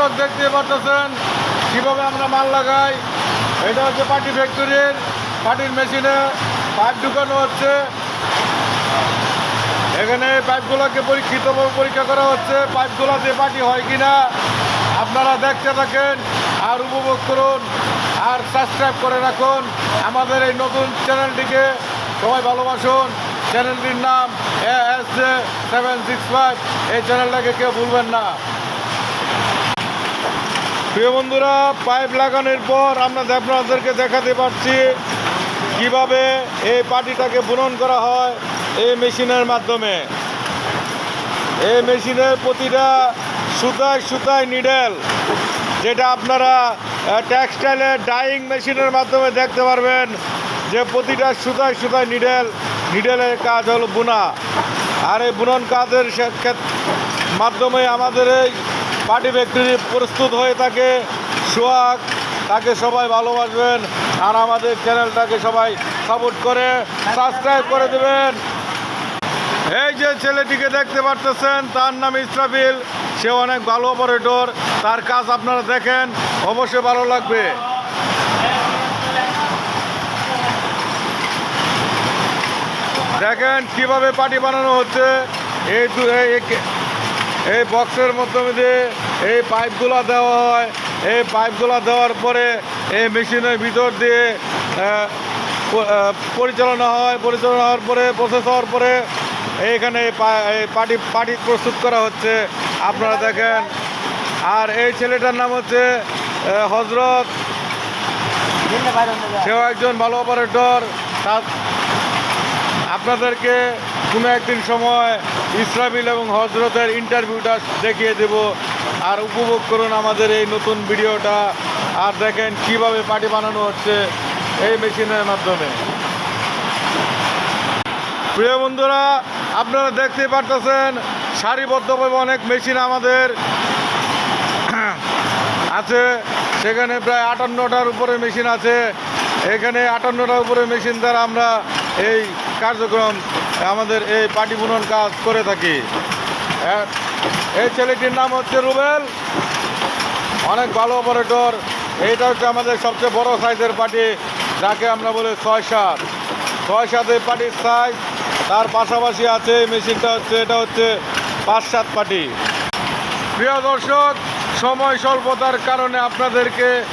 দর্শক দেখতে পাচ্ছেন কীভাবে আমরা মাল লাগাই। এটা হচ্ছে পাটি ফ্যাক্টরির পাটির মেশিনে পাইপ ঢুকানো হচ্ছে। এখানে পাইপগুলোকে পরীক্ষিতভাবে পরীক্ষা করা হচ্ছে, পাইপগুলো দিয়ে পাটি হয় কিনা। আপনারা দেখতে থাকেন আর উপভোগ করুন আর সাবস্ক্রাইব করে রাখুন আমাদের এই নতুন চ্যানেলটিকে। সবাই ভালোবাসুন। চ্যানেলটির নাম ASJ765। এই চ্যানেলটাকে কেউ ভুলবেন না। প্রিয় বন্ধুরা, পাইপ লাগানোর পর আমরা আপনাদেরকে দেখাতে পারছি কিভাবে এই পাটিটাকে বুনন করা হয় এই মেশিনের মাধ্যমে। এই মেশিনের প্রতিটা সুতায় সুতায় নিডেল, যেটা আপনারা টেক্সটাইলের ডাইং মেশিনের মাধ্যমে দেখতে পারবেন যে প্রতিটা সুতায় সুতায় নিডেলের কাজ হলো বুনা। আর এই বুনন কাজের মাধ্যমে আমাদের এই পাটি ফ্যাক্টরি প্রস্তুত হয়ে থাকে। সোহাগ, তাকে সবাই ভালোবাসবেন আর আমাদের চ্যানেলটাকে সবাই সাপোর্ট করে সাবস্ক্রাইব করে দেবেন। এই যে ছেলেটিকে দেখতে পারতেছেন, তার নাম ইসরাফিল। সে অনেক ভালো অপারেটর। তার কাজ আপনারা দেখেন, অবশ্যই ভালো লাগবে। দেখেন কিভাবে পাটি বানানো হচ্ছে। এই বক্সের মাধ্যমে দিয়ে এই পাইপগুলো দেওয়া হয়। এই পাইপগুলো দেওয়ার পরে এই মেশিনের ভিতর দিয়ে পরিচালনা হওয়ার পরে প্রসেস হওয়ার পরে এইখানে পাটি প্রস্তুত করা হচ্ছে, আপনারা দেখেন। আর এই ছেলেটার নাম হচ্ছে হজরত। সেও একজন ভালো অপারেটর। আপনাদেরকে কোনো একদিন সময় ইসরাফিল এবং হজরতের ইন্টারভিউটা দেখিয়ে দেব। আর উপভোগ করুন আমাদের এই নতুন ভিডিওটা আর দেখেন কিভাবে পাটি বানানো হচ্ছে এই মেশিনের মাধ্যমে। প্রিয় বন্ধুরা, আপনারা দেখতে পারতেছেন সারিবদ্ধভাবে অনেক মেশিন আমাদের আছে। সেখানে প্রায় 58টার উপরে মেশিন আছে। এখানে 58টার উপরে মেশিন দ্বারা আমরা এই কার্যক্রম আমাদের এই পাটি বুনন কাজ করে থাকি। এই ছেলেটির নাম হচ্ছে রুবেল, অনেক ভালো অপারেটর। এইটা হচ্ছে আমাদের সবচেয়ে বড় সাইজের পাটি, যাকে আমরা বলি 6-7 এই পাটির সাইজ। তার পাশাপাশি আছে এই মেশিনটা হচ্ছে, এটা হচ্ছে 5-7 পাটি। প্রিয় দর্শক, সময় স্বল্পতার কারণে আপনাদেরকে